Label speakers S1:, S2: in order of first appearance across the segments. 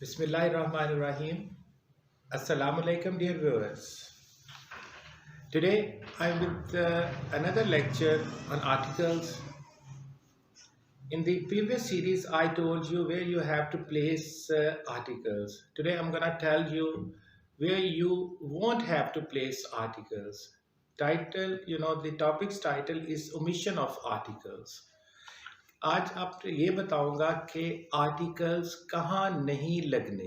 S1: Bismillahirrahmanirrahim. Assalamu alaikum, dear viewers. Today I'm with another lecture on articles. In the previous series, I told you where you have to place articles. Today I'm gonna tell you where you won't have to place articles. The topic's title is omission of articles. आज आप ये बताऊंगा कि articles कहाँ नहीं लगने।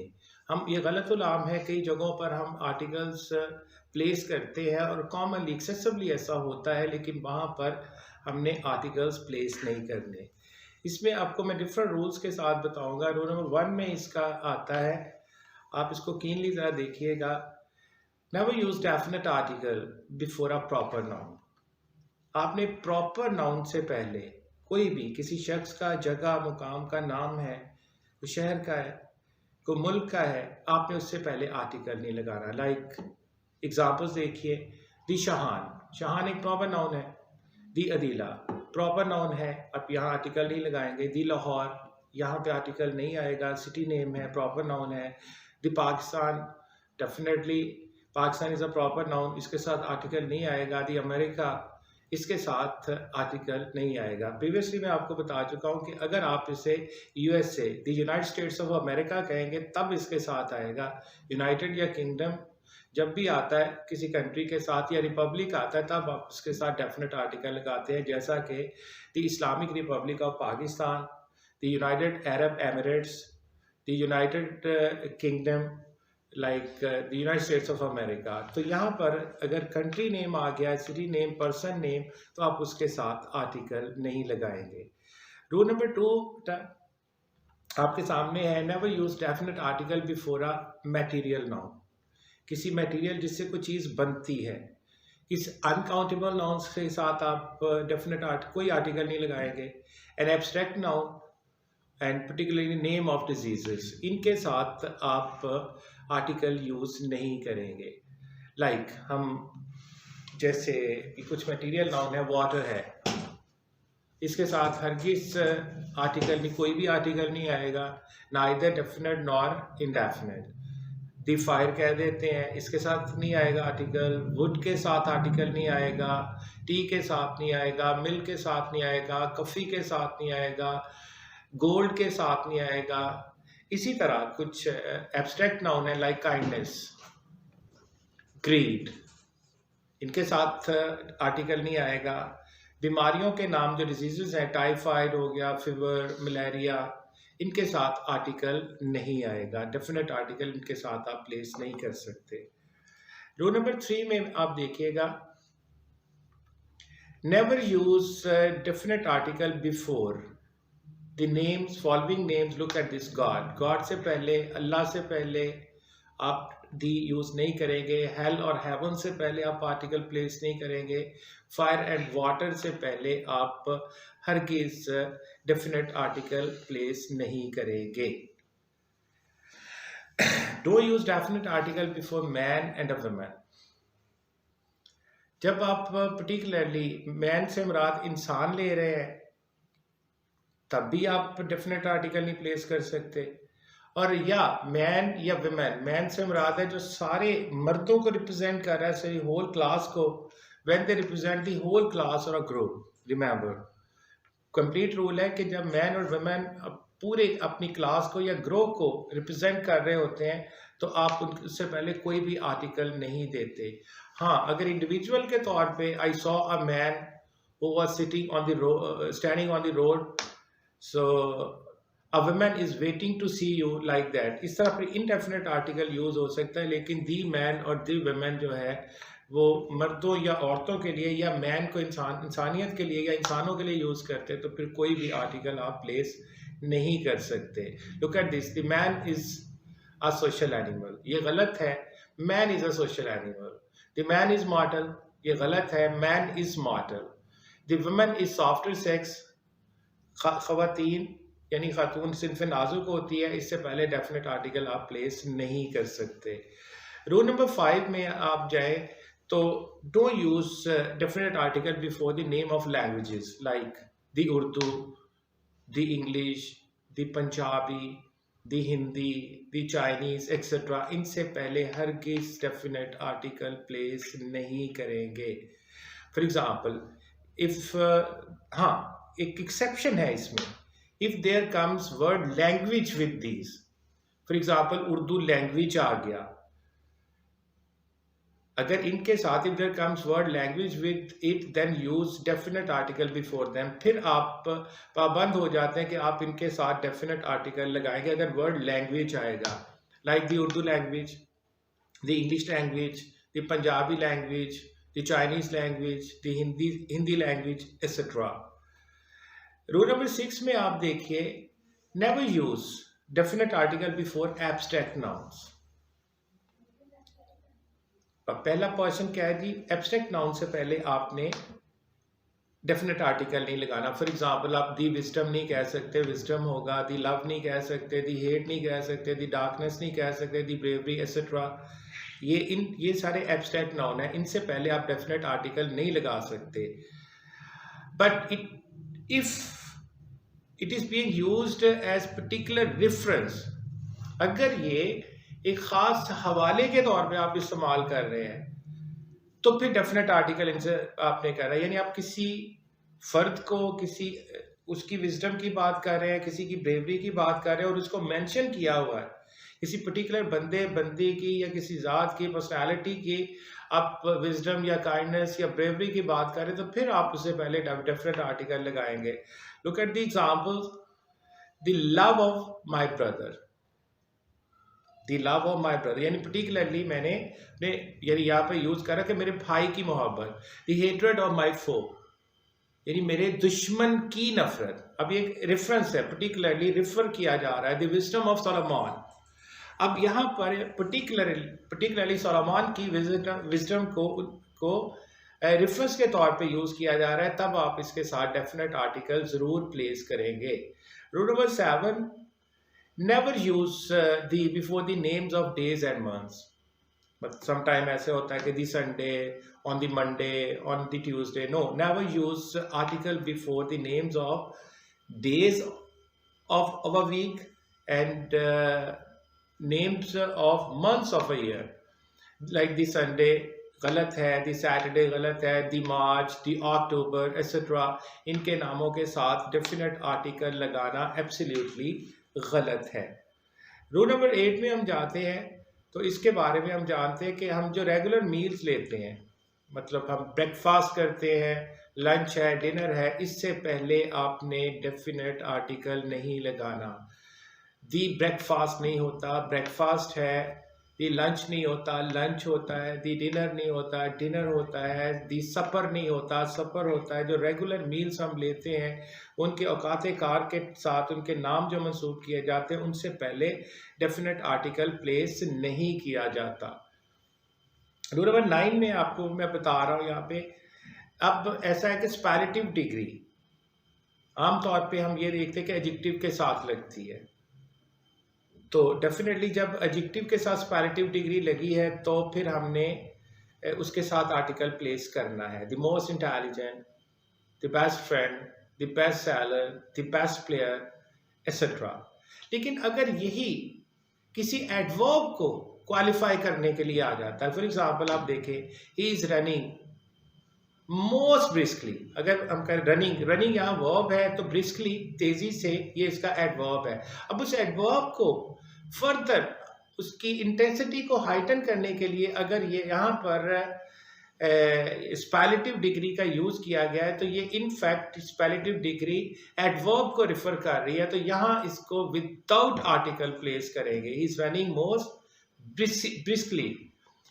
S1: हम ये गलतुल-आम है, कई जगहों पर हम आर्टिकल्स प्लेस करते हैं और कॉमनली एक्सेसिवली ऐसा होता है, लेकिन वहाँ पर हमने आर्टिकल्स प्लेस नहीं करने। इसमें आपको मैं डिफरेंट रूल्स के साथ बताऊंगा। रूल नंबर 1 में इसका आता है, आप इसको कीनली ज़रा देखिएगा। Never use definite article before a proper noun. आपने प्रॉपर नाउन से पहले कोई भी किसी शख्स का, जगह, मुकाम का नाम है, कोई शहर का है, कोई मुल्क का है, आपने उससे पहले आर्टिकल नहीं लगाना। लाइक एग्जांपल्स देखिए, दी शहान, शहान एक प्रॉपर नाउन है। दी अदीला प्रॉपर नाउन है, आप यहाँ आर्टिकल नहीं लगाएंगे। दी लाहौर, यहाँ पे आर्टिकल नहीं आएगा, सिटी नेम है, प्रॉपर नाउन है। The Pakistan, definitely Pakistan is a proper noun, इसके साथ आर्टिकल नहीं आएगा। दी अमेरिका, इसके साथ आर्टिकल नहीं आएगा। प्रीवियसली मैं आपको बता चुका हूँ कि अगर आप इसे USA, the United states of America कहेंगे तब इसके साथ आएगा। यूनाइटेड या किंगडम जब भी आता है किसी कंट्री के साथ, या रिपब्लिक आता है, तब आप इसके साथ डेफिनेट आर्टिकल लगाते हैं, जैसा कि the Islamic Republic of Pakistan, the United Arab Emirates, the United kingdom, like the United states of America. तो यहाँ पर अगर कंट्री नेम आ गया, सिटी नेम, पर्सन नेम, तो आप उसके साथ आर्टिकल नहीं लगाएंगे। रूल नंबर 2 आपके सामने है, never use definite article before a material noun. किसी मटेरियल जिससे कोई चीज़ बनती है, इस अनकाउंटेबल नाउन के साथ आप डेफिनेट कोई आर्टिकल नहीं लगाएंगे। An abstract noun and particularly name of diseases, इनके साथ आप आर्टिकल यूज़ नहीं करेंगे। लाइक हम जैसे कुछ मटेरियल नाउन है, वाटर है, इसके साथ हरगिज़ आर्टिकल नहीं, कोई भी आर्टिकल नहीं आएगा, नाइदर डेफिनेट नॉर इनडेफिनेट। दी फायर कह देते हैं, इसके साथ नहीं आएगा आर्टिकल। वुड के साथ आर्टिकल नहीं आएगा, टी के साथ नहीं आएगा, मिल्क के साथ नहीं आएगा, कॉफ़ी के साथ नहीं आएगा, गोल्ड के साथ नहीं आएगा। इसी तरह कुछ एब्स्ट्रैक्ट नाउन है, लाइक काइंडनेस, ग्रीड, इनके साथ आर्टिकल नहीं आएगा। बीमारियों के नाम जो डिजीजेस हैं, टाइफाइड हो गया, फीवर, मलेरिया, इनके साथ आर्टिकल नहीं आएगा। डेफिनेट आर्टिकल इनके साथ आप प्लेस नहीं कर सकते। रूल नंबर 3 में आप देखिएगा, never use definite article before the names, following names, look at this, God, God से पहले, अल्लाह से पहले आप दी यूज़ नहीं करेंगे। हेल और हेवन से पहले आप आर्टिकल प्लेस नहीं करेंगे। फायर एंड वाटर से पहले आप हरगिज़ डेफिनेट आर्टिकल प्लेस नहीं करेंगे। Don't use definite article before man and a woman. जब आप पर्टिकुलरली मैन से मुराद इंसान ले रहे हैं, तब भी आप डेफिनेट आर्टिकल नहीं प्लेस कर सकते। और या मैन या विमेन, मैन से मुराद है जो सारे मर्दों को रिप्रेजेंट कर रहा है, सही होल क्लास को, when they represent the whole class or a group. Remember, complete rule है कि जब मैन और विमेन पूरे अपनी क्लास को या ग्रुप को रिप्रेजेंट कर रहे होते हैं, तो आप उनसे पहले कोई भी आर्टिकल नहीं देते। हाँ, अगर इंडिविजुअल के तौर पे, I saw a man who was sitting on the road, standing on the road, so a woman is waiting to see you, like that, इस तरह पर इनडेफिनेट आर्टिकल यूज हो सकता है। लेकिन दी मैन और दी वुमन जो है वो मर्दों या औरतों के लिए, या मैन को इंसानियत के लिए या इंसानों के लिए यूज करते हैं, तो फिर कोई भी आर्टिकल आप प्लेस नहीं कर सकते। Look at this, the man is a social animal, ये गलत है। Man is a social animal. The man is mortal, ये गलत है। Man is mortal. The woman is softer sex, खवातीन यानी खातून सिंफ नाजुक होती है, इससे पहले डेफिनेट आर्टिकल आप प्लेस नहीं कर सकते। रूल नंबर 5 में आप जाए तो don't use definite article before the name of languages, like the Urdu, the English, the Punjabi, the Hindi, the Chinese etcetera, इनसे पहले हरगिज डेफिनेट आर्टिकल प्लेस नहीं करेंगे। फॉर एग्जाम्पल इफ हाँ, एक एक्सेप्शन है इसमें, if there comes word language with these, for example Urdu language आ गया, अगर इनके साथ if there comes word language with it then use definite article before them, फिर आप पाबंद हो जाते हैं कि आप इनके साथ डेफिनेट आर्टिकल लगाएंगे अगर वर्ड लैंग्वेज आएगा, like the Urdu language, the English language, the Punjabi language, the Chinese language, the Hindi language etcetera. Rule number 6 में आप देखिए, never use definite article before abstract nouns. अब पहला क्वेश्चन क्या है जी, एब्स्ट्रैक्ट नाउन से पहले आपने डेफिनेट आर्टिकल नहीं लगाना। फॉर एग्जांपल आप दी विजडम नहीं कह सकते, विजडम होगा, दी लव नहीं कह सकते, दी हेट नहीं कह सकते, दी डार्कनेस नहीं कह सकते, दी ब्रेवरी एक्सेट्रा। ये सारे एब्स्ट्रैक्ट नाउन है, इनसे पहले आप डेफिनेट आर्टिकल नहीं लगा सकते। But if it is being used as particular reference, अगर ये एक खास हवाले के तौर पे आप इस्तेमाल कर रहे हैं तो फिर डेफिनेट आर्टिकल इनसे आपने कर रहा है, यानी आप किसी फर्द को, किसी उसकी विजडम की बात कर रहे हैं, किसी की ब्रेवरी की बात कर रहे हैं और उसको मेंशन किया हुआ है, किसी पर्टिकुलर बंदे की या किसी ज़ात की पर्सनालिटी की आप विजडम या काइंडनेस या ब्रेवरी की बात कर रहे हैं, तो फिर आप उससे पहले डेफिनेट आर्टिकल लगाएंगे। Look at the examples, the love of my brother, the love of my brother, यानी पर्टिकुलरली मैंने यानी यहाँ पे यूज करा कि मेरे भाई की मोहब्बत। द हेट्रेड ऑफ माई फो, यानी मेरे दुश्मन की नफरत। अब ये रेफरेंस है, पर्टिकुलरली रेफर किया जा रहा है द विजडम ऑफ सोलोमन। अब यहाँ पर पर्टिकुलरली सोलोमन की विजडम को रेफरेंस के तौर पे यूज किया जा रहा है, तब आप इसके साथ डेफिनेट आर्टिकल जरूर प्लेस करेंगे। Rule number 7, never use before the names of days and months. But sometime ऐसे होता है कि the Sunday, on the Monday, on the Tuesday. No, never use article before the names of days of a week and names of months of a year. Like the Sunday गलत है, the Saturday गलत है, the March, the October, etc. इनके नामों के साथ definite article लगाना absolutely गलत है। रूल नंबर 8 में हम जाते हैं, तो इसके बारे में हम जानते हैं कि हम जो रेगुलर मील्स लेते हैं, मतलब हम ब्रेकफास्ट करते हैं, लंच है, डिनर है, इससे पहले आपने डेफिनेट आर्टिकल नहीं लगाना। दी ब्रेकफास्ट नहीं होता, ब्रेकफास्ट है। दी लंच नहीं होता, लंच होता है। दी डिनर नहीं होता, डिनर होता है। दी सपर नहीं होता, सपर होता है। जो रेगुलर मील्स हम लेते हैं उनके औकात कार के साथ उनके नाम जो मंसूब किए जाते हैं उनसे पहले डेफिनेट आर्टिकल प्लेस नहीं किया जाता। रूल नंबर 9 में आपको मैं बता रहा हूँ यहाँ पे, अब ऐसा है कि स्पैरेटिव डिग्री आमतौर पे हम ये देखते हैं कि एडजेक्टिव के साथ लगती है, तो डेफिनेटली जब एडजेक्टिव के साथ स्पैरेटिव डिग्री लगी है तो फिर हमने उसके साथ आर्टिकल प्लेस करना है। The most intelligent, the best friend, the best seller, the best player etcetera. लेकिन अगर यही किसी एडवर्ब को क्वालिफाई करने के लिए आ जाता है, फॉर एग्जाम्पल आप देखें, he is running most briskly, अगर हम कहें रनिंग यहाँ वर्ब है तो ब्रिस्कली तेजी से, ये इसका एडवर्ब है। अब उस एडवर्ब को फर्दर उसकी इंटेंसिटी को हाइटन करने के लिए अगर ये यहाँ पर स्पैलेटिव डिग्री का यूज किया गया है तो ये इनफैक्ट स्पैलेटिव डिग्री एडवर्ब को रिफर कर रही है, तो यहाँ इसको विदाउट आर्टिकल प्लेस करेंगे। He is running most briskly,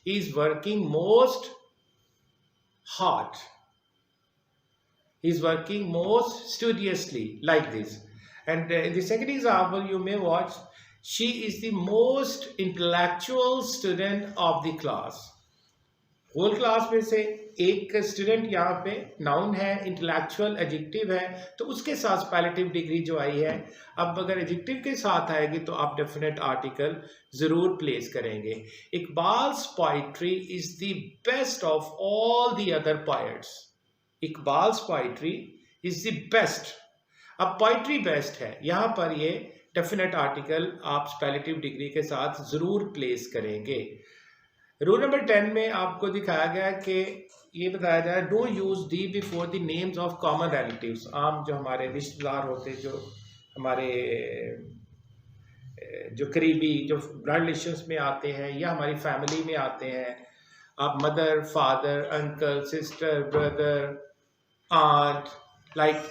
S1: he is working most hard, he is working most studiously, like this. And in the second example you may watch, she is the most intellectual student of the class. Whole class में से एक student यहाँ पे noun है, intellectual adjective है, तो उसके साथ स्पैलेटिव डिग्री जो आई है, अब अगर एडजेक्टिव के साथ आएगी तो आप डेफिनेट आर्टिकल जरूर प्लेस करेंगे। Iqbal's poetry is the best of all the other poets. Iqbal's poetry is the best. अब पोइट्री बेस्ट है, यहाँ पर ये डेफिनेट आर्टिकल आप सुपरलेटिव डिग्री के साथ ज़रूर प्लेस करेंगे। रूल नंबर 10 में आपको दिखाया गया कि ये बताया जाए don't use the before the names of common relatives. आम जो हमारे रिश्तेदार होते, जो हमारे जो करीबी जो ब्लड रिलेशंस में आते हैं या हमारी फैमिली में आते हैं, आप mother, father, uncle, sister, brother, aunt,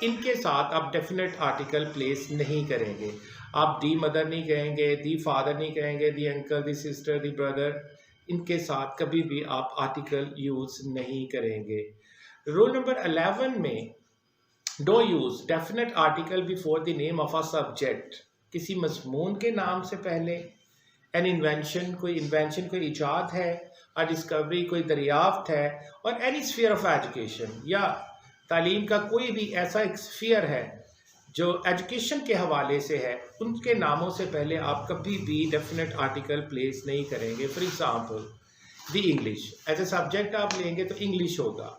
S1: इनके साथ आप डेफिनेट आर्टिकल प्लेस नहीं करेंगे। आप दी मदर नहीं कहेंगे, दी फादर नहीं कहेंगे, दी अंकल, दी सिस्टर, दी ब्रदर, इनके साथ कभी भी आप आर्टिकल यूज़ नहीं करेंगे। रूल नंबर 11 में don't use definite article before the name of a subject. किसी मजमून के नाम से पहले एन इन्वेंशन, कोई इजाद है, अ डिस्कवरी, कोई दरियाफ्त है, और एनी स्फीयर ऑफ एजुकेशन या तालीम का कोई भी ऐसा एक स्फीयर है जो एजुकेशन के हवाले से है, उनके नामों से पहले आप कभी भी डेफिनेट आर्टिकल प्लेस नहीं करेंगे। For example the English, as a subject आप लेंगे तो इंग्लिश होगा।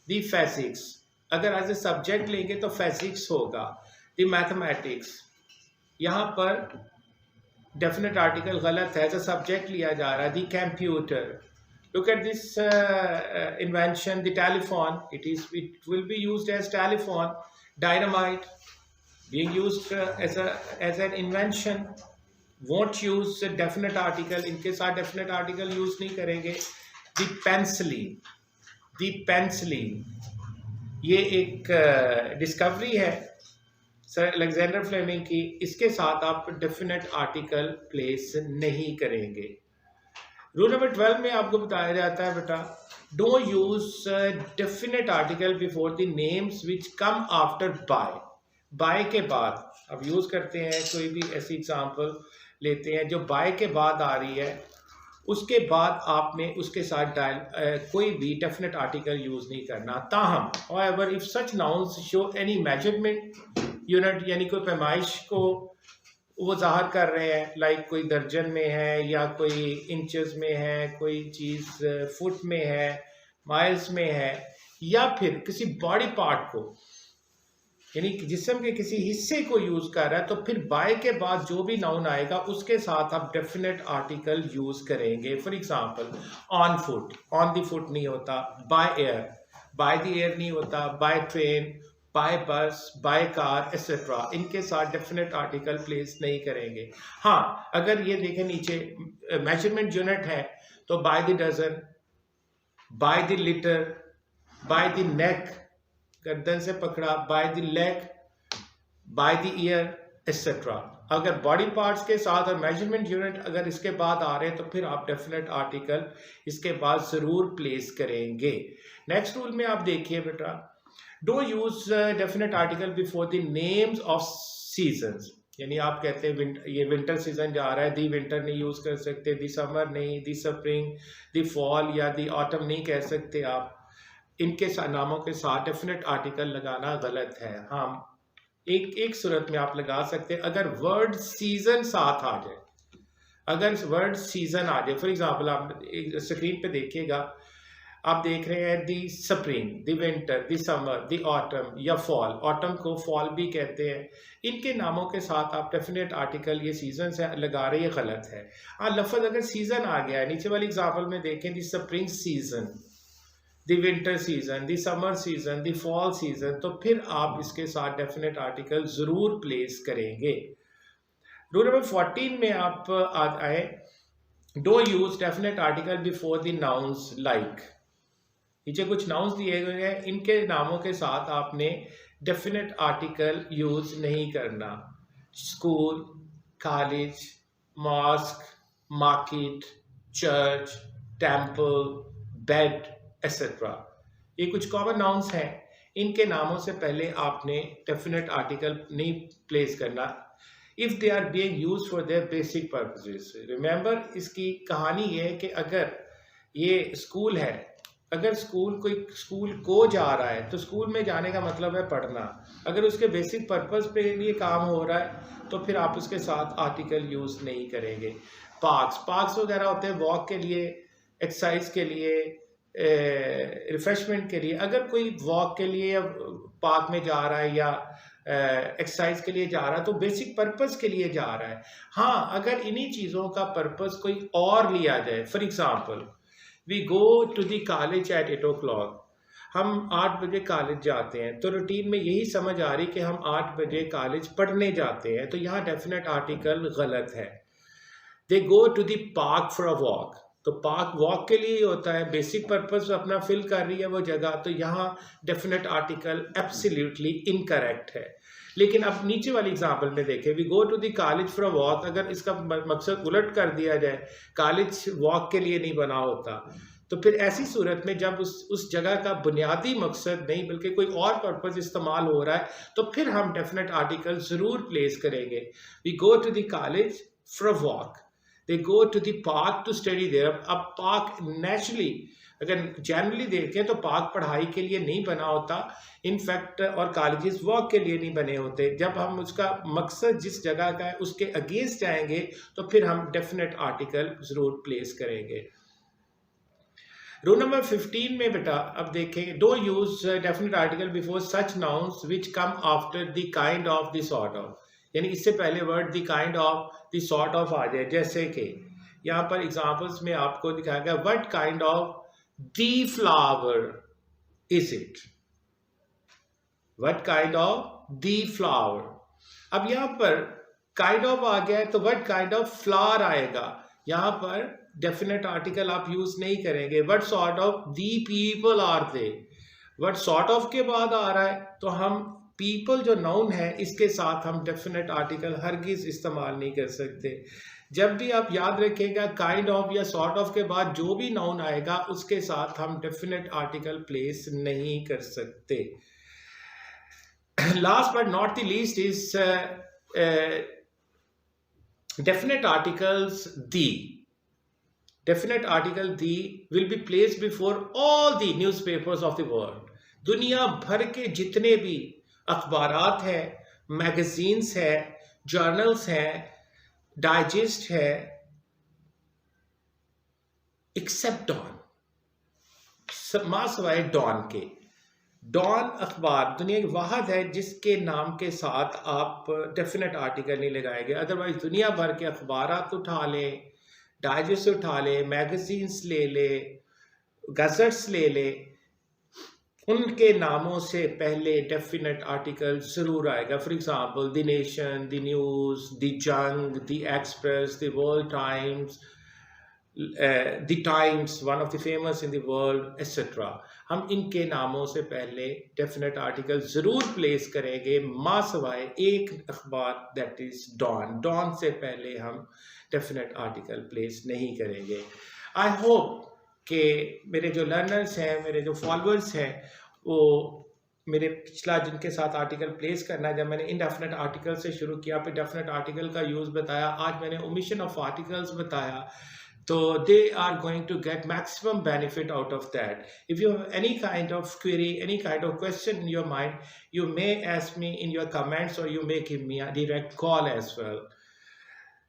S1: द फिजिक्स, अगर एज ए सब्जेक्ट लेंगे तो फिजिक्स होगा। द मैथमेटिक्स, यहाँ पर डेफिनेट आर्टिकल गलत है, एज ए सब्जेक्ट लिया जा रहा है। The computer, look at this invention, the telephone, it will be used as telephone. Dynamite being used as an invention, won't use a definite article, इनके साथ definite article use नहीं करेंगे। the penicillin, ये एक डिस्कवरी है sir Alexander Fleming की, इसके साथ आप डेफिनेट आर्टिकल प्लेस नहीं करेंगे। रूल नंबर 12 में आपको बताया जाता है बेटा don't use definite article before the names which come after bye के बाद अब यूज़ करते हैं। कोई भी ऐसी एग्जांपल लेते हैं जो बाय के बाद आ रही है, उसके बाद आपने उसके साथ कोई भी डेफिनेट आर्टिकल यूज़ नहीं करना। ताहम however if such nouns show any measurement unit, यानी कोई पैमाइश को वो ज़ाहिर कर रहे हैं, लाइक कोई दर्जन में है या कोई इंचेस में है, कोई चीज़ फुट में है, माइल्स में है, या फिर किसी बॉडी पार्ट को यानी जिस्म के किसी हिस्से को यूज़ कर रहा है, तो फिर बाय के बाद जो भी नाउन आएगा उसके साथ आप डेफिनेट आर्टिकल यूज़ करेंगे। For example on foot, on the foot नहीं होता। By air, by the air नहीं होता। बाय ट्रेन, बाय बस, बाय कार एक्सेट्रा, इनके साथ डेफिनेट आर्टिकल प्लेस नहीं करेंगे। हाँ, अगर ये देखें नीचे मेजरमेंट यूनिट है तो by the dozen, by the litre, by the neck, गर्दन से पकड़ा, by the leg, by the ear etcetera. अगर बॉडी पार्ट्स के साथ और मेजरमेंट यूनिट अगर इसके बाद आ रहे हैं तो फिर आप डेफिनेट आर्टिकल इसके बाद ज़रूर प्लेस करेंगे। नेक्स्ट रूल में आप देखिए बेटा don't use definite article before the names of seasons. यानी आप कहते हैं ये विंटर सीजन जा रहा है, दी विंटर नहीं यूज़ कर सकते, दी समर नहीं, दी स्प्रिंग, दी फॉल या दी ऑटम नहीं कह सकते आप। इनके नामों के साथ डेफिनेट आर्टिकल लगाना गलत है। हाँ, एक सूरत में आप लगा सकते हैं अगर वर्ड सीजन साथ आ जाए, अगर वर्ड सीजन आ जाए। फॉर एग्जांपल आप स्क्रीन पे देखिएगा, आप देख रहे हैं दी स्प्रिंग, दी विंटर, दी समर, दी ऑटम या फॉल, ऑटम को फॉल भी कहते हैं। इनके नामों के साथ आप डेफिनेट आर्टिकल ये सीजन से लगा रहे हैं, गलत है। हाँ, लफ्ज़ अगर सीजन आ गया है, नीचे वाली एग्जांपल में देखें दी स्प्रिंग सीजन, दी विंटर सीजन, दी समर सीजन, दी फॉल सीजन, तो फिर आप इसके साथ डेफिनेट आर्टिकल ज़रूर प्लेस करेंगे। रूल नंबर 14 में आप आए don't use definite article before the nouns like. नीचे कुछ नाउन्स दिए हुए हैं, इनके नामों के साथ आपने डेफिनेट आर्टिकल यूज़ नहीं करना। School, college, mosque, market, church, temple, bed etcetera, ये कुछ कॉमन नाउन्स हैं। इनके नामों से पहले आपने डेफिनेट आर्टिकल नहीं प्लेस करना if they are being used for their basic purposes. Remember, इसकी कहानी ये है कि अगर ये स्कूल है, अगर कोई स्कूल को जा रहा है तो स्कूल में जाने का मतलब है पढ़ना। अगर उसके बेसिक पर्पस पे लिए काम हो रहा है तो फिर आप उसके साथ आर्टिकल यूज़ नहीं करेंगे। पार्क्स वगैरह होते हैं वॉक के लिए, एक्सरसाइज के लिए, रिफ्रेशमेंट के लिए। अगर कोई वॉक के लिए या पार्क में जा रहा है या एक्सरसाइज के लिए जा रहा है तो बेसिक पर्पस के लिए जा रहा है। हाँ, अगर इन्हीं चीज़ों का पर्पस कोई और लिया जाए, for example we go to the college at 8 o'clock, हम 8 बजे कॉलेज जाते हैं, तो रूटीन में यही समझ आ रही कि हम 8 बजे कॉलेज पढ़ने जाते हैं, तो यहाँ डेफिनेट आर्टिकल गलत है। They go to the park for a walk, तो पार्क वॉक के लिए ही होता है, बेसिक पर्पस अपना फिल कर रही है वो जगह, तो यहाँ डेफिनेट आर्टिकल एब्सोल्युटली इनकरेक्ट है। लेकिन अब नीचे वाली एग्जांपल में देखें, we go to the college for a walk, अगर इसका मकसद उलट कर दिया जाए, कॉलेज वॉक के लिए नहीं बना होता, तो फिर ऐसी सूरत में जब उस जगह का बुनियादी मकसद नहीं बल्कि कोई और पर्पस इस्तेमाल हो रहा है, तो फिर हम डेफिनेट आर्टिकल ज़रूर प्लेस करेंगे। We go to the college for a walk, they go to the park to study there. अब पार्क नेचुरली अगर जनरली देखें तो पार्क पढ़ाई के लिए नहीं बना होता, इनफैक्ट, और कॉलेजेस वॉक के लिए नहीं बने होते। जब हम उसका मकसद जिस जगह का है उसके अगेंस्ट जाएंगे तो फिर हम डेफिनेट आर्टिकल ज़रूर प्लेस करेंगे। रूल नंबर 15 में बेटा अब देखें, don't use definite article before such nouns which come after the kind of the sort of, यानी इससे पहले word the kind of the sort of आ जाए। जैसे कि यहाँ पर एग्जांपल्स में आपको दिखाया गया, what kind of the flower is it, what kind of the flower. अब यहाँ पर काइंड ऑफ आ गया है तो व्हाट काइंड ऑफ फ्लावर आएगा, यहाँ पर डेफिनेट आर्टिकल आप यूज नहीं करेंगे। What sort of the people are they, what sort of के बाद आ रहा है तो हम पीपल जो नाउन है इसके साथ हम डेफिनेट आर्टिकल हरगिज इस्तेमाल नहीं कर सकते। जब भी आप याद रखिएगा काइंड ऑफ या सॉर्ट ऑफ के बाद जो भी नाउन आएगा उसके साथ हम डेफिनेट आर्टिकल प्लेस नहीं कर सकते। Last but not the least is definite articles the. Definite article the will be placed before all the newspapers of the world. दुनिया भर के जितने भी अखबारात हैं, मैगजीन्स हैं, जर्नल्स हैं, डाइजेस्ट है, एक्सेप्ट डॉन, मां सवाए डॉन के। डॉन अखबार दुनिया की वाहद है जिसके नाम के साथ आप डेफिनेट आर्टिकल नहीं लगाएंगे। अदरवाइज दुनिया भर के अखबारात उठा लें, डाइजेस्ट उठा ले, मैगजीन्स ले ले, गजट्स ले ले, उनके नामों से पहले डेफिनेट आर्टिकल जरूर आएगा। For example the nation, the news, the Jang, the express, the world times, the times one of the famous in the world etcetera. हम इनके नामों से पहले डेफिनेट आर्टिकल ज़रूर प्लेस करेंगे, माँ सवाए एक अखबार दैट इज़ डॉन। डॉन से पहले हम डेफिनेट आर्टिकल प्लेस नहीं करेंगे। आई होप कि मेरे जो लर्नर्स हैं, मेरे जो फॉलोअर्स हैं, वो मेरे पिछला जिनके साथ आर्टिकल प्लेस करना है, जब मैंने इनडेफिनेट आर्टिकल से शुरू किया, फिर डेफिनेट आर्टिकल का यूज़ बताया, आज मैंने ओमिशन ऑफ आर्टिकल्स बताया, so they are going to get maximum benefit out of that. If you have any kind of query, any kind of question in your mind, you may ask me in your comments or you may give me a direct call as well.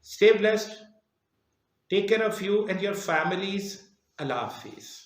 S1: Stay blessed. Take care of you and your families. Allah Hafiz.